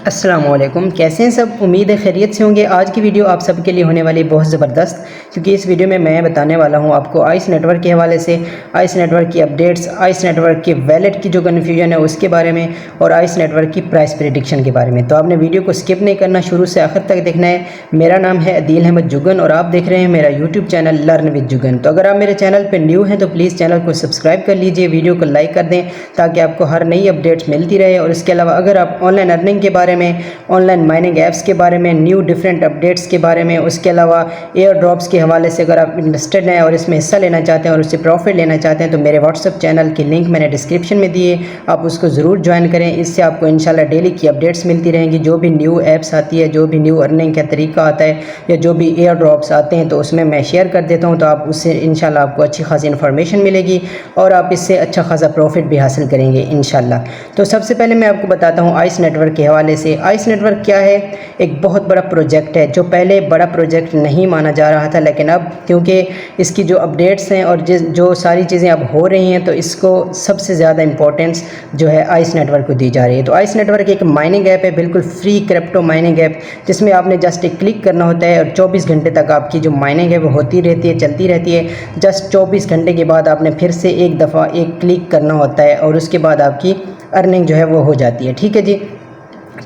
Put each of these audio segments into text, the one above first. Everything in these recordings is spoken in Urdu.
السلام علیکم، کیسے ہیں سب؟ امید ہے خیریت سے ہوں گے۔ آج کی ویڈیو آپ سب کے لیے ہونے والی بہت زبردست، کیونکہ اس ویڈیو میں بتانے والا ہوں آپ کو آئس نیٹ ورک کے حوالے سے، آئس نیٹ ورک کی اپڈیٹس، آئس نیٹ ورک کے ویلٹ کی جو کنفیوژن ہے اس کے بارے میں، اور آئس نیٹ ورک کی پرائس پریڈکشن کے بارے میں۔ تو آپ نے ویڈیو کو سکپ نہیں کرنا، شروع سے آخر تک دیکھنا ہے۔ میرا نام ہے عدیل احمد جگن اور آپ دیکھ رہے ہیں میرا YouTube channel learn with Jagan. تو اگر آپ میرے چینل پہ نیو ہیں تو پلیز چینل کو سبسکرائب کر لیجئے، ویڈیو کو لائک کر دیں تاکہ آپ کو ہر نئی اپڈیٹس ملتی رہے۔ اور اس کے علاوہ اگر آپ آن لائن ارننگ کے بارے میں، آن لائن مائننگ ایپس کے بارے میں، نیو ڈیفرنٹ اپڈیٹس کے بارے میں، اس کے علاوہ ایئر ڈراپس کے حوالے سے اگر آپ انٹرسٹڈ ہیں اور اس میں حصہ لینا چاہتے ہیں اور اس سے پروفٹ لینا چاہتے ہیں تو میرے واٹس ایپ چینل کی لنک میں نے ڈسکرپشن میں دیے، آپ اس کو ضرور جوائن کریں۔ اس سے آپ کو انشاءاللہ ڈیلی کی اپڈیٹس ملتی رہیں گی، جو بھی نیو ایپس آتی ہے، جو بھی نیو ارننگ کا طریقہ آتا ہے یا جو بھی ایئر ڈراپس آتے ہیں تو اس میں شیئر کر دیتا ہوں، تو آپ اس سے انشاءاللہ آپ کو اچھی خاصی انفارمیشن ملے گی اور آپ اس سے اچھا خاصا پروفٹ بھی حاصل کریں گے انشاءاللہ۔ تو سب سے پہلے میں آپ کو بتاتا ہوں آئس نیٹ ورک کے حوالے سے۔ آئس نیٹ ورک کیا ہے؟ ایک بہت بڑا پروجیکٹ ہے جو پہلے بڑا پروجیکٹ نہیں مانا جا رہا تھا، لیکن اب کیونکہ اس کی جو اپڈیٹس ہیں اور جو ساری چیزیں اب ہو رہی ہیں تو اس کو سب سے زیادہ امپورٹنس جو ہے آئس نیٹ ورک کو دی جا رہی ہے۔ تو آئس نیٹ ورک ایک مائننگ ایپ ہے، بالکل فری کرپٹو مائننگ ایپ، جس میں آپ نے جسٹ ایک کلک کرنا ہوتا ہے اور 24 گھنٹے تک آپ کی جو مائننگ ہے وہ ہوتی رہتی ہے، چلتی رہتی ہے۔ جسٹ 24 گھنٹے کے بعد آپ نے پھر سے ایک دفعہ ایک کلک کرنا ہوتا ہے اور اس کے بعد آپ کی ارننگ جو ہے وہ ہو جاتی ہے، ٹھیک ہے جی۔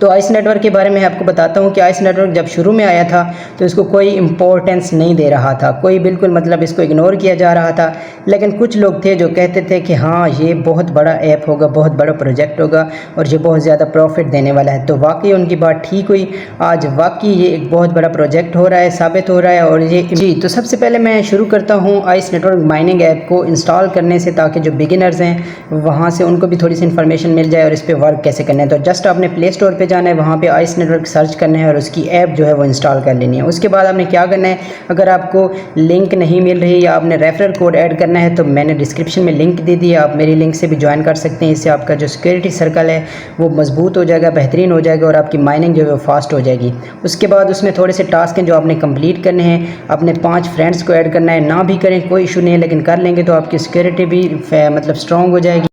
تو آئس نیٹ ورک کے بارے میں آپ کو بتاتا ہوں کہ آئس نیٹ ورک جب شروع میں آیا تھا تو اس کو کوئی امپورٹنس نہیں دے رہا تھا، کوئی بالکل مطلب اس کو اگنور کیا جا رہا تھا، لیکن کچھ لوگ تھے جو کہتے تھے کہ ہاں یہ بہت بڑا ایپ ہوگا، بہت بڑا پروجیکٹ ہوگا اور یہ بہت زیادہ پروفٹ دینے والا ہے۔ تو واقعی ان کی بات ٹھیک ہوئی، آج واقعی یہ ایک بہت بڑا پروجیکٹ ہو رہا ہے، ثابت ہو رہا ہے۔ اور یہ جی تو سب سے پہلے میں شروع کرتا ہوں Ice network mining app کو انسٹال کرنے سے، تاکہ جو بگنرز ہیں وہاں سے ان کو بھی تھوڑی سی انفارمیشن مل جائے اور اس پہ ورک کیسے کرنا ہے۔ تو جسٹ آپ نے پلے اسٹور پہ جانا ہے، وہاں پہ آئس نیٹ ورک سرچ کرنا ہے اور اس کی ایپ جو ہے وہ انسٹال کر لینی ہے۔ اس کے بعد آپ نے کیا کرنا ہے، اگر آپ کو لنک نہیں مل رہی یا آپ نے ریفرل کوڈ ایڈ کرنا ہے تو میں نے ڈسکرپشن میں لنک دے دی ہے، آپ میری لنک سے بھی جوائن کر سکتے ہیں۔ اس سے آپ کا جو سیکیورٹی سرکل ہے وہ مضبوط ہو جائے گا، بہترین ہو جائے گا اور آپ کی مائننگ جو ہے وہ فاسٹ ہو جائے گی۔ اس کے بعد اس میں تھوڑے سے ٹاسک ہیں جو آپ نے کمپلیٹ کرنے ہیں، اپنے 5 فرینڈس کو ایڈ کرنا ہے، نہ بھی کریں کوئی ایشو نہیں ہے، لیکن کر لیں گے تو آپ کی سیکیورٹی بھی مطلب اسٹرانگ ہو جائے گی۔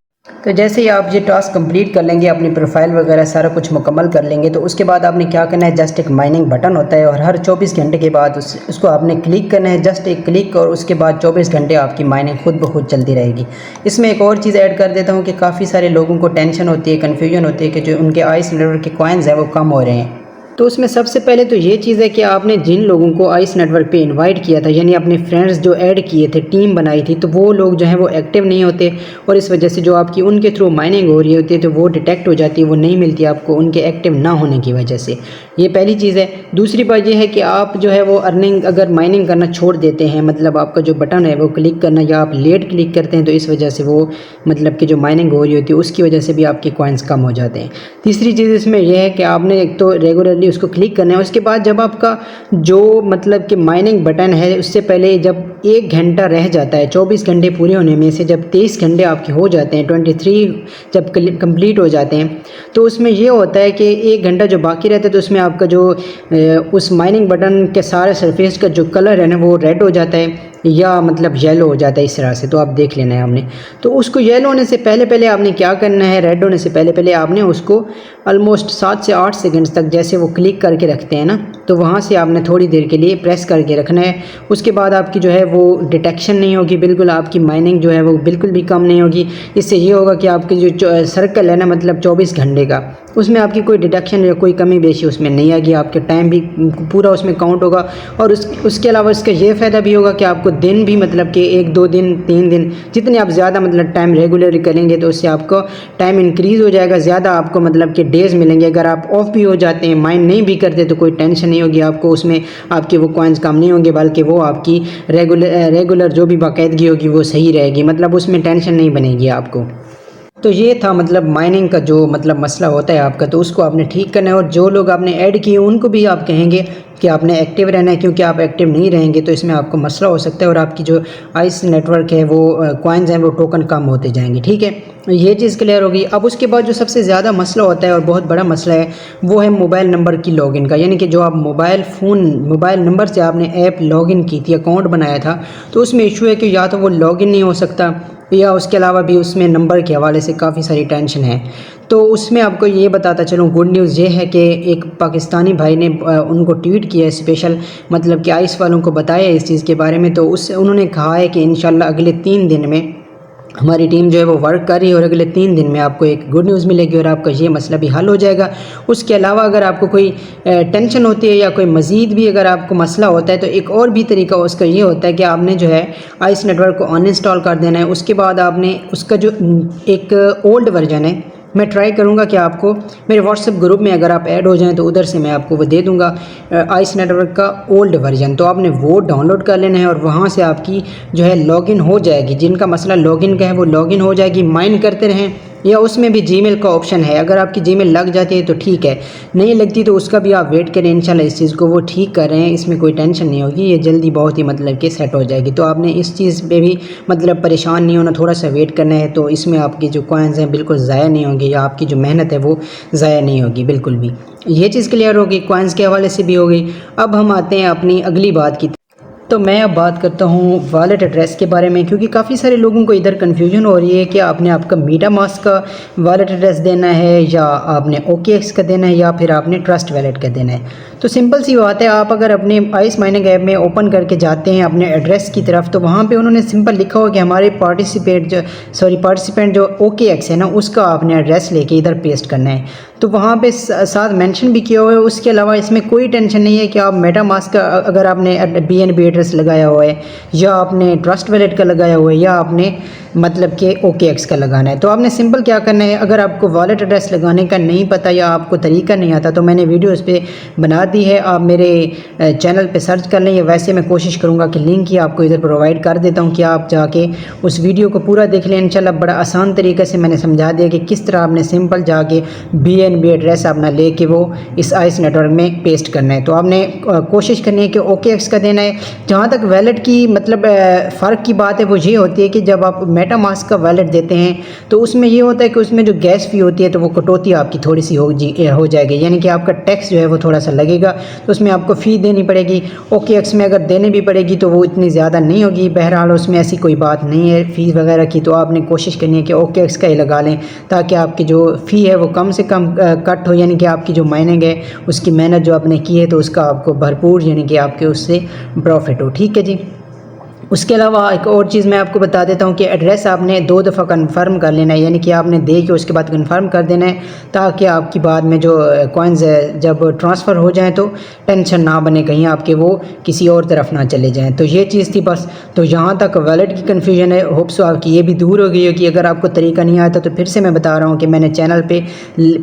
تو جیسے ہی آپ یہ ٹاسک کمپلیٹ کر لیں گے، اپنی پروفائل وغیرہ سارا کچھ مکمل کر لیں گے، تو اس کے بعد آپ نے کیا کرنا ہے، جسٹ ایک مائننگ بٹن ہوتا ہے اور ہر 24 گھنٹے کے بعد اس کو آپ نے کلک کرنا ہے، جسٹ ایک کلک، اور اس کے بعد 24 گھنٹے آپ کی مائننگ خود بخود چلتی رہے گی۔ اس میں ایک اور چیز ایڈ کر دیتا ہوں کہ کافی سارے لوگوں کو ٹینشن ہوتی ہے، کنفیوژن ہوتی ہے کہ جو ان کے آئس نیٹ ورک کے کوائنز ہیں وہ کم ہو رہے ہیں۔ تو اس میں سب سے پہلے تو یہ چیز ہے کہ آپ نے جن لوگوں کو آئس نیٹ ورک پہ انوائٹ کیا تھا، یعنی اپنے فرینڈز جو ایڈ کیے تھے، ٹیم بنائی تھی، تو وہ لوگ جو ہیں وہ ایکٹیو نہیں ہوتے، اور اس وجہ سے جو آپ کی ان کے تھرو مائننگ ہو رہی ہوتی ہے تو وہ ڈیٹیکٹ ہو جاتی ہے، وہ نہیں ملتی آپ کو ان کے ایکٹیو نہ ہونے کی وجہ سے۔ یہ پہلی چیز ہے۔ دوسری بات یہ ہے کہ آپ جو ہے وہ ارننگ اگر مائننگ کرنا چھوڑ دیتے ہیں، مطلب آپ کا جو بٹن ہے وہ کلک کرنا یا آپ لیٹ کلک کرتے ہیں تو اس وجہ سے وہ مطلب کہ جو مائننگ ہو رہی ہوتی ہے اس کی وجہ سے بھی آپ کے کوائنز کم ہو جاتے ہیں۔ تیسری چیز اس میں یہ ہے کہ آپ نے ایک تو ریگولرلی اس کو کلک کرنا ہے، اس کے بعد جب آپ کا جو مطلب کہ مائننگ بٹن ہے اس سے پہلے جب 1 گھنٹہ رہ جاتا ہے، 24 گھنٹے پورے ہونے میں سے جب 23 گھنٹے آپ کے ہو جاتے ہیں، 23 جب کمپلیٹ ہو جاتے ہیں، تو اس میں یہ ہوتا ہے کہ 1 گھنٹہ جو باقی رہتا ہے تو اس میں آپ کا جو اس مائننگ بٹن کے سارے سرفیس کا جو کلر ہے نا وہ ریڈ ہو جاتا ہے یا مطلب یلو ہو جاتا ہے اس طرح سے، تو آپ دیکھ لینا ہے آپ نے۔ تو اس کو یلو ہونے سے پہلے آپ نے کیا کرنا ہے، ریڈ ہونے سے پہلے آپ نے اس کو آلموسٹ 7 سے 8 سیکنڈز تک جیسے وہ کلک کر کے رکھتے ہیں نا، تو وہاں سے آپ نے تھوڑی دیر کے لیے پریس کر کے رکھنا ہے۔ اس کے بعد آپ کی جو ہے وہ ڈیٹیکشن نہیں ہوگی، بالکل آپ کی مائننگ جو ہے وہ بالکل بھی کم نہیں ہوگی۔ اس سے یہ ہوگا کہ آپ کی جو سرکل ہے نا مطلب 24 گھنٹے کا، اس میں آپ کی کوئی ڈیٹیکشن یا کوئی کمی بیشی اس میں نہیں آئے گی، آپ کے ٹائم بھی پورا اس میں کاؤنٹ ہوگا۔ اور اس کے علاوہ اس کا یہ فائدہ بھی ہوگا کہ آپ کو دن بھی مطلب کہ 1 2 دن 3 دن جتنے آپ زیادہ مطلب ٹائم ریگولرلی کریں گے تو اس سے آپ کو ٹائم انکریز ہو جائے گا، زیادہ آپ کو مطلب کہ ڈیز ملیں گے۔ اگر آپ آف بھی ہو جاتے ہیں، مائنڈ نہیں بھی کرتے تو کوئی ٹینشن نہیں ہوگی آپ کو، اس میں آپ کے وہ کوائنز کم نہیں ہوں گے، بلکہ وہ آپ کی ریگولر جو بھی باقاعدگی ہوگی وہ صحیح رہے گی، مطلب اس میں ٹینشن نہیں بنے گی آپ کو۔ تو یہ تھا مطلب مائننگ کا جو مطلب مسئلہ ہوتا ہے آپ کا، تو اس کو آپ نے ٹھیک کرنا ہے۔ اور جو لوگ آپ نے ایڈ کیے ان کو بھی آپ کہیں گے کہ آپ نے ایکٹیو رہنا ہے، کیونکہ آپ ایکٹیو نہیں رہیں گے تو اس میں آپ کو مسئلہ ہو سکتا ہے اور آپ کی جو آئس نیٹ ورک ہے وہ کوائنز ہیں وہ ٹوکن کم ہوتے جائیں گے، ٹھیک ہے۔ یہ چیز کلیئر ہوگی۔ اب اس کے بعد جو سب سے زیادہ مسئلہ ہوتا ہے اور بہت بڑا مسئلہ ہے وہ ہے موبائل نمبر کی لاگ ان کا، یعنی کہ جو آپ موبائل نمبر سے آپ نے ایپ لاگ ان کی تھی، اکاؤنٹ بنایا تھا، تو اس میں ایشو ہے کہ یا تو وہ لاگ ان نہیں ہو سکتا یا اس کے علاوہ بھی اس میں نمبر کے حوالے سے کافی ساری ٹینشن ہے۔ تو اس میں آپ کو یہ بتاتا چلوں، گڈ نیوز یہ ہے کہ ایک پاکستانی بھائی نے ان کو ٹویٹ کیا ہے اسپیشل، مطلب کہ آئس والوں کو بتایا ہے اس چیز کے بارے میں، تو انہوں نے کہا ہے کہ انشاءاللہ اگلے 3 دن میں ہماری ٹیم جو ہے وہ ورک کر رہی ہے اور اگلے 3 دن میں آپ کو ایک گڈ نیوز ملے گی اور آپ کا یہ مسئلہ بھی حل ہو جائے گا۔ اس کے علاوہ اگر آپ کو کوئی ٹینشن ہوتی ہے یا کوئی مزید بھی اگر آپ کو مسئلہ ہوتا ہے تو ایک اور بھی طریقہ اس کا یہ ہوتا ہے کہ آپ نے جو ہے آئس نیٹ ورک کو ان انسٹال کر دینا ہے۔ اس کے بعد آپ نے اس کا جو ایک اولڈ ورژن ہے، میں ٹرائی کروں گا کہ آپ کو میرے واٹس ایپ گروپ میں اگر آپ ایڈ ہو جائیں تو ادھر سے میں آپ کو وہ دے دوں گا آئس نیٹ ورک کا اولڈ ورژن، تو آپ نے وہ ڈاؤن لوڈ کر لینا ہے اور وہاں سے آپ کی جو ہے لاگ ان ہو جائے گی۔ جن کا مسئلہ لاگ ان کا ہے وہ لاگ ان ہو جائے گی، مائن کرتے رہیں، یا اس میں بھی جی میل کا آپشن ہے، اگر آپ کی جی میل لگ جاتی ہے تو ٹھیک ہے، نہیں لگتی تو اس کا بھی آپ ویٹ کریں، انشاءاللہ اس چیز کو وہ ٹھیک کر رہے ہیں، اس میں کوئی ٹینشن نہیں ہوگی، یہ جلدی بہت ہی مطلب کہ سیٹ ہو جائے گی۔ تو آپ نے اس چیز پہ بھی مطلب پریشان نہیں ہونا، تھوڑا سا ویٹ کرنا ہے، تو اس میں آپ کی جو کوائنز ہیں بالکل ضائع نہیں ہوں گے، یا آپ کی جو محنت ہے وہ ضائع نہیں ہوگی بالکل بھی۔ یہ چیز کلیئر ہوگی، کوائنز کے حوالے سے بھی ہوگی۔ اب ہم آتے ہیں اپنی اگلی بات کی، تو میں اب بات کرتا ہوں والیٹ ایڈریس کے بارے میں، کیونکہ کافی سارے لوگوں کو ادھر کنفیوژن ہو رہی ہے کہ آپ نے آپ کا میٹا ماسک کا والیٹ ایڈریس دینا ہے، یا آپ نے او کے ایکس کا دینا ہے، یا پھر آپ نے ٹرسٹ والیٹ کا دینا ہے۔ تو سمپل سی بات ہے، آپ اگر اپنے آئس مائننگ ایپ میں اوپن کر کے جاتے ہیں اپنے ایڈریس کی طرف، تو وہاں پہ انہوں نے سمپل لکھا ہوا کہ ہمارے پارٹیسپینٹ جو او کے ایکس ہے نا، اس کا آپ نے ایڈریس لے کے ادھر پیسٹ کرنا ہے، تو وہاں پہ ساتھ مینشن بھی کیا ہوا ہے۔ اس کے علاوہ اس میں کوئی ٹینشن نہیں ہے کہ آپ میٹا ماسک کا اگر آپ نے بی این بی ایڈریس لگایا ہوا ہے، یا آپ نے ٹرسٹ والیٹ کا لگایا ہوا ہے، یا آپ نے مطلب کہ او کے ایکس کا لگانا ہے، تو آپ نے سمپل کیا کرنا ہے، اگر آپ کو والیٹ ایڈریس لگانے کا نہیں پتہ یا آپ کو طریقہ نہیں آتا تو میں نے ویڈیو اس پہ بنا دی ہے، آپ میرے چینل پہ سرچ کر لیں، یا ویسے میں کوشش کروں گا کہ لنک ہی آپ کو ادھر پرووائڈ کر دیتا ہوں کہ آپ جا کے اس ویڈیو کو پورا دیکھ لیں۔ انشاءاللہ بڑا آسان طریقے سے میں نے سمجھا دیا کہ کس طرح آپ نے سمپل جا کے بی این بی ایڈریس اپنا لے کے وہ اس آئس نیٹ ورک میں پیسٹ کرنا ہے۔ تو آپ نے کوشش کرنی ہے کہ او کے ایکس کا دینا ہے۔ جہاں تک ویلٹ کی مطلب فرق کی بات ہے وہ یہ ہوتی ہے کہ جب آپ میٹا ماسک کا ویلٹ دیتے ہیں تو اس میں یہ ہوتا ہے کہ اس میں جو گیس فی ہوتی ہے تو وہ کٹوتی آپ کی تھوڑی سی ہو جائے گی، یعنی کہ آپ کا ٹیکس جو ہے وہ تھوڑا سا لگے گا، تو اس میں آپ کو فی دینی پڑے گی۔ او کے ایکس میں اگر دینے بھی پڑے گی تو وہ اتنی زیادہ نہیں ہوگی، بہرحال اس میں ایسی کوئی بات نہیں ہے فیس وغیرہ کی، تو آپ نے کوشش کرنی ہے کہ او کے ایکس کا ہی لگا لیں تاکہ آپ کی جو فی ہے وہ کم سے کم کٹ ہو، یعنی کہ آپ کی جو مائننگ ہے اس کی محنت جو آپ نے کی ہے تو اس کا آپ کو بھرپور یعنی کہ آپ کے اس سے پروفٹ ہو، ٹھیک ہے جی۔ اس کے علاوہ ایک اور چیز میں آپ کو بتا دیتا ہوں کہ ایڈریس آپ نے 2 دفعہ کنفرم کر لینا ہے، یعنی کہ آپ نے دے کے اس کے بعد کنفرم کر دینا ہے تاکہ آپ کی بعد میں جو کوائنز جب ٹرانسفر ہو جائیں تو ٹینشن نہ بنے کہیں آپ کے وہ کسی اور طرف نہ چلے جائیں۔ تو یہ چیز تھی بس۔ تو یہاں تک ویلٹ کی کنفیوژن ہے، ہوپ سو آپ کی یہ بھی دور ہو گئی ہے کہ اگر آپ کو طریقہ نہیں آتا تو پھر سے میں بتا رہا ہوں کہ میں نے چینل پہ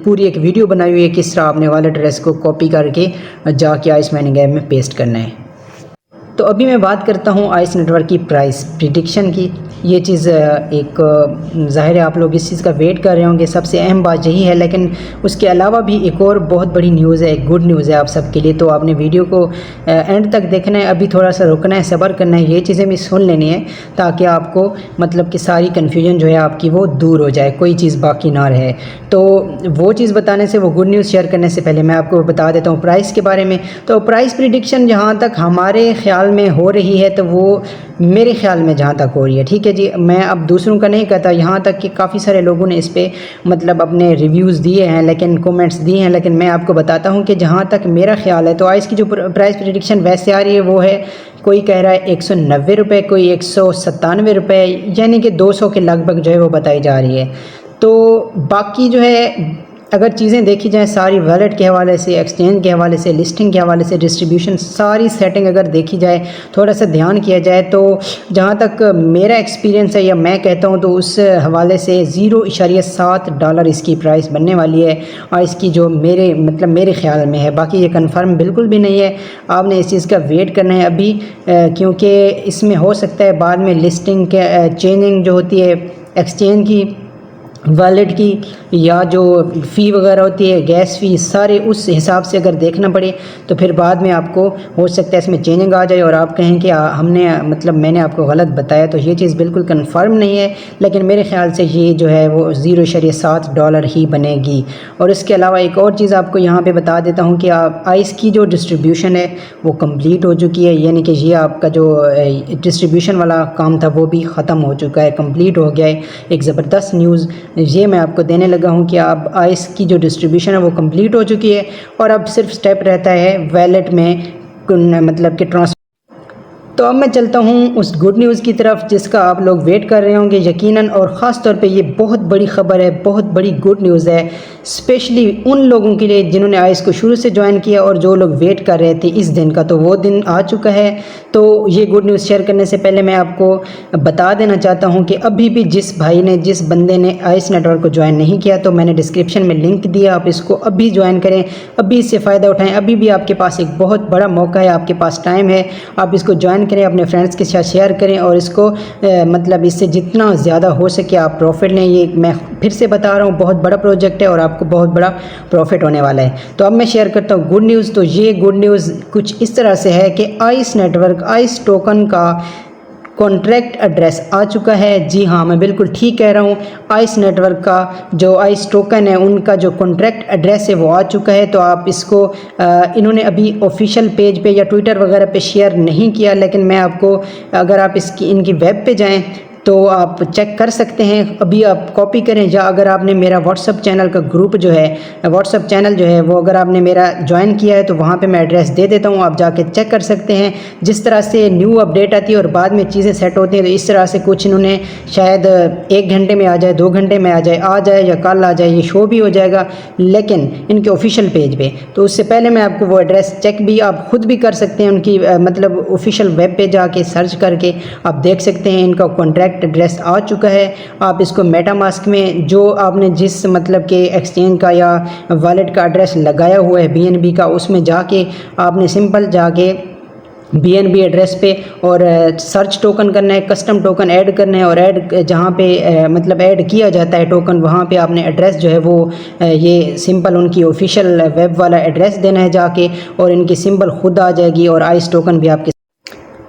پوری ایک ویڈیو بنائی ہوئی ہے کس طرح آپ نے ویلٹ ایڈریس کو کاپی کر کے جا کے آئس مائننگ ایپ میں پیسٹ کرنا ہے۔ تو ابھی میں بات کرتا ہوں آئس نیٹ ورک کی پرائس پریڈکشن کی۔ یہ چیز ایک ظاہر ہے آپ لوگ اس چیز کا ویٹ کر رہے ہوں گے، سب سے اہم بات یہی ہے، لیکن اس کے علاوہ بھی ایک اور بہت بڑی نیوز ہے، ایک گڈ نیوز ہے آپ سب کے لیے، تو آپ نے ویڈیو کو اینڈ تک دیکھنا ہے، ابھی تھوڑا سا رکنا ہے، صبر کرنا ہے، یہ چیزیں بھی سن لینی ہے تاکہ آپ کو مطلب کہ ساری کنفیوژن جو ہے آپ کی وہ دور ہو جائے، کوئی چیز باقی نہ رہے۔ تو وہ چیز بتانے سے، وہ گڈ نیوز شیئر کرنے سے پہلے میں آپ کو بتا دیتا ہوں پرائس کے بارے میں۔ تو پرائس پریڈکشن جہاں تک ہمارے خیال میں ہو رہی ہے تو وہ میرے خیال میں جہاں تک ہو رہی ہے، ٹھیک ہے جی، میں اب دوسروں کا نہیں کہتا، یہاں تک کہ کافی سارے لوگوں نے اس پہ مطلب اپنے ریویوز دیے ہیں، لیکن کومنٹس دیے ہیں، لیکن میں آپ کو بتاتا ہوں کہ جہاں تک میرا خیال ہے تو آئس کی جو پرائس پریڈکشن ویسے آ رہی ہے وہ ہے، کوئی کہہ رہا ہے 190 روپے، کوئی 197 روپے، یعنی کہ 200 کے لگ بھگ جو ہے وہ بتائی جا رہی ہے۔ تو باقی جو ہے اگر چیزیں دیکھی جائیں ساری ویلٹ کے حوالے سے، ایکسچینج کے حوالے سے، لسٹنگ کے حوالے سے، ڈسٹریبیوشن، ساری سیٹنگ اگر دیکھی جائے، تھوڑا سا دھیان کیا جائے، تو جہاں تک میرا ایکسپیرینس ہے یا میں کہتا ہوں تو اس حوالے سے $0.7 اس کی پرائس بننے والی ہے، اور اس کی جو میرے خیال میں ہے، باقی یہ کنفرم بالکل بھی نہیں ہے، آپ نے اس چیز کا ویٹ کرنا ہے ابھی، کیونکہ اس میں ہو سکتا ہے بعد میں لسٹنگ کے چینجنگ جو ہوتی ہے ایکسچینج کی، ویلٹ کی یا جو فی وغیرہ ہوتی ہے گیس فی سارے اس حساب سے اگر دیکھنا پڑے تو پھر بعد میں آپ کو ہو سکتا ہے اس میں چینجنگ آ جائے اور آپ کہیں کہ ہم نے مطلب میں نے آپ کو غلط بتایا، تو یہ چیز بالکل کنفرم نہیں ہے، لیکن میرے خیال سے یہ جو ہے وہ $0.7 ہی بنے گی۔ اور اس کے علاوہ ایک اور چیز آپ کو یہاں پہ بتا دیتا ہوں کہ آئس کی جو ڈسٹریبیوشن ہے وہ کمپلیٹ ہو چکی ہے، یعنی کہ یہ آپ کا جو ڈسٹریبیوشن والا کام تھا وہ بھی ختم ہو چکا ہے، کمپلیٹ ہو گیا ہے۔ ایک زبردست نیوز یہ میں آپ کو دینے لگا ہوں کہ اب آئس کی جو ڈسٹریبیوشن ہے وہ کمپلیٹ ہو چکی ہے، اور اب صرف سٹیپ رہتا ہے ویلٹ میں مطلب کہ ٹرانسفر۔ تو اب میں چلتا ہوں اس گڈ نیوز کی طرف جس کا آپ لوگ ویٹ کر رہے ہوں گے یقیناً، اور خاص طور پہ یہ بہت بڑی خبر ہے، بہت بڑی گڈ نیوز ہے، اسپیشلی ان لوگوں کے لیے جنہوں نے آئس کو شروع سے جوائن کیا اور جو لوگ ویٹ کر رہے تھے اس دن کا، تو وہ دن آ چکا ہے۔ تو یہ گڈ نیوز شیئر کرنے سے پہلے میں آپ کو بتا دینا چاہتا ہوں کہ ابھی بھی جس بھائی نے جس بندے نے آئس نیٹ ورک کو جوائن نہیں کیا تو میں نے ڈسکرپشن میں لنک دیا، آپ اس کو ابھی جوائن کریں، ابھی اس سے فائدہ اٹھائیں، ابھی بھی آپ کے پاس ایک بہت بڑا موقع ہے، آپ کے پاس ٹائم ہے، آپ اس کو جوائن کریں، اپنے فرینڈس کے ساتھ شیئر کریں، اور اس کو مطلب اس سے جتنا زیادہ ہو سکے آپ پروفٹ لیں۔ یہ میں پھر سے بتا رہا ہوں بہت بڑا پروجیکٹ ہے اور آپ کو بہت بڑا پروفٹ ہونے والا ہے۔ تو اب میں شیئر کرتا ہوں گڈ نیوز۔ تو یہ گڈ نیوز کچھ اس طرح سے ہے کہ Ice network Ice token کا کانٹریکٹ ایڈریس آ چکا ہے۔ جی ہاں، میں بالکل ٹھیک کہہ رہا ہوں، آئس نیٹ ورک کا جو آئس ٹوکن ہے ان کا جو کانٹریکٹ ایڈریس ہے وہ آ چکا ہے۔ تو آپ اس کو انہوں نے ابھی آفیشیل پیج پہ یا ٹویٹر وغیرہ پہ شیئر نہیں کیا، لیکن میں آپ کو اگر آپ ان کی ویب پہ جائیں تو آپ چیک کر سکتے ہیں، ابھی آپ کاپی کریں، یا اگر آپ نے میرا واٹس اپ چینل کا گروپ جو ہے واٹس اپ چینل جو ہے وہ اگر آپ نے میرا جوائن کیا ہے تو وہاں پہ میں ایڈریس دے دیتا ہوں، آپ جا کے چیک کر سکتے ہیں۔ جس طرح سے نیو اپڈیٹ آتی ہے اور بعد میں چیزیں سیٹ ہوتی ہیں، تو اس طرح سے کچھ انہوں نے شاید 1 گھنٹے میں آ جائے، 2 گھنٹے میں آ جائے یا کل آ جائے، یہ شو بھی ہو جائے گا لیکن ان کے آفیشیل پیج پہ۔ تو اس سے پہلے میں آپ کو وہ ایڈریس چیک بھی آپ خود بھی کر سکتے ہیں، ان کی مطلب آفیشیل ویب پہ جا کے سرچ کر کے آپ دیکھ سکتے ہیں، ان کا کانٹریکٹ ایڈریس آ چکا ہے۔ آپ اس کو میٹا ماسک میں جو آپ نے جس مطلب کہ ایکسچینج کا یا والیٹ کا ایڈریس لگایا ہوا ہے BNB کا، اس میں جا کے آپ نے سمپل جا کے BNB ایڈریس پہ اور سرچ ٹوکن کرنا ہے، کسٹم ٹوکن ایڈ کرنا ہے، اور ایڈ جہاں پہ مطلب ایڈ کیا جاتا ہے ٹوکن وہاں پہ آپ نے ایڈریس جو ہے وہ یہ سمپل ان کی آفیشیل ویب والا ایڈریس دینا ہے جا کے، اور ان کی سمپل خود آ جائے گی اور آئس ٹوکن بھی آپ کے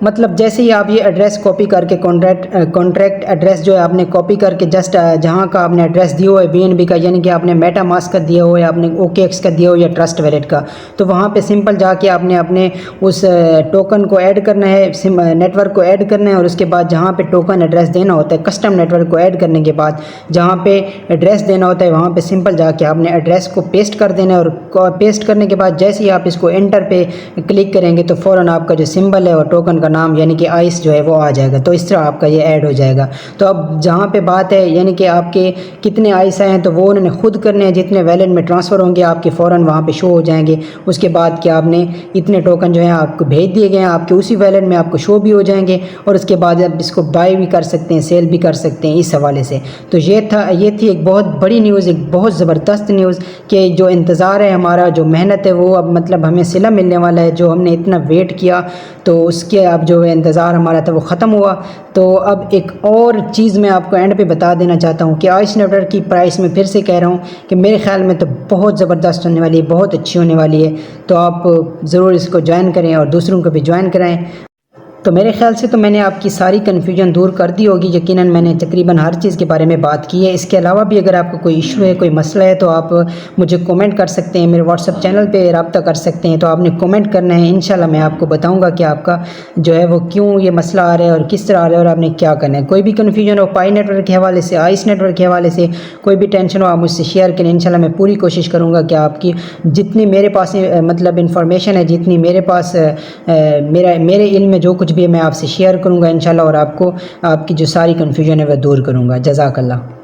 مطلب جیسے ہی آپ یہ ایڈریس کاپی کر کے کانٹریکٹ ایڈریس جو ہے آپ نے کاپی کر کے جسٹ جہاں کا آپ نے ایڈریس دیا ہوا ہے BNB کا، یعنی کہ آپ نے میٹا ماسک کا دیا ہوا ہے، آپ نے OKX کا دیا ہوا یا ٹرسٹ ویلیٹ کا، تو وہاں پہ سمپل جا کے آپ نے اپنے اس ٹوکن کو ایڈ کرنا ہے، نیٹ ورک کو ایڈ کرنا ہے، اور اس کے بعد جہاں پہ ٹوکن ایڈریس دینا ہوتا ہے کسٹم نیٹ ورک کو ایڈ کرنے کے بعد جہاں پہ ایڈریس دینا ہوتا ہے وہاں پہ سمپل جا کے آپ نے ایڈریس کو پیسٹ کر دینا ہے، اور پیسٹ کرنے کے بعد جیسے ہی آپ اس کو انٹر پہ کلک کریں گے تو فوراً آپ کا جو سمبل ہے اور ٹوکن کا نام یعنی کہ آئس جو ہے وہ آ جائے گا۔ تو اس طرح آپ کا یہ ایڈ ہو جائے گا۔ تو اب جہاں پہ بات ہے یعنی کہ آپ کے کتنے آئس آئے ہیں تو وہ انہوں نے خود کرنے ہیں، جتنے ویلٹ میں ٹرانسفر ہوں گے آپ کے فوراً وہاں پہ شو ہو جائیں گے۔ اس کے بعد کہ آپ نے اتنے ٹوکن جو ہیں آپ کو بھیج دیے گئے ہیں، آپ کے اسی ویلٹ میں آپ کو شو بھی ہو جائیں گے، اور اس کے بعد آپ اس کو بائی بھی کر سکتے ہیں، سیل بھی کر سکتے ہیں اس حوالے سے۔ تو یہ تھی ایک بہت بڑی نیوز، ایک بہت زبردست نیوز کہ جو انتظار ہے ہمارا، جو محنت ہے وہ اب مطلب ہمیں صلہ ملنے والا ہے، جو ہم نے اتنا ویٹ کیا تو اس کے اب جو انتظار ہمارا تھا وہ ختم ہوا۔ تو اب ایک اور چیز میں آپ کو اینڈ پہ بتا دینا چاہتا ہوں کہ آئس نیٹ ورک کی پرائس میں پھر سے کہہ رہا ہوں کہ میرے خیال میں تو بہت زبردست ہونے والی ہے، بہت اچھی ہونے والی ہے۔ تو آپ ضرور اس کو جوائن کریں اور دوسروں کو بھی جوائن کرائیں۔ تو میرے خیال سے تو میں نے آپ کی ساری کنفیوژن دور کر دی ہوگی، یقیناً میں نے تقریباً ہر چیز کے بارے میں بات کی ہے۔ اس کے علاوہ بھی اگر آپ کو کوئی ایشو ہے، کوئی مسئلہ ہے تو آپ مجھے کومنٹ کر سکتے ہیں، میرے واٹس اپ چینل پہ رابطہ کر سکتے ہیں۔ تو آپ نے کومنٹ کرنا ہے، انشاءاللہ میں آپ کو بتاؤں گا کہ آپ کا جو ہے وہ کیوں یہ مسئلہ آ رہا ہے اور کس طرح آ رہا ہے اور آپ نے کیا کرنا ہے۔ کوئی بھی کنفیوژن ہو پائی نیٹ ورک کے حوالے سے، آئس نیٹ ورک کے حوالے سے، کوئی بھی ٹینشن ہو آپ مجھ سے شیئر کریں، انشاءاللہ میں پوری کوشش کروں گا کہ آپ کی جتنی میرے پاس مطلب انفارمیشن ہے، جتنی میرے پاس میرے علم میں جو کچھ بھی ہے میں آپ سے شیئر کروں گا انشاءاللہ، اور آپ کو آپ کی جو ساری کنفیوژن ہے وہ دور کروں گا۔ جزاک اللہ۔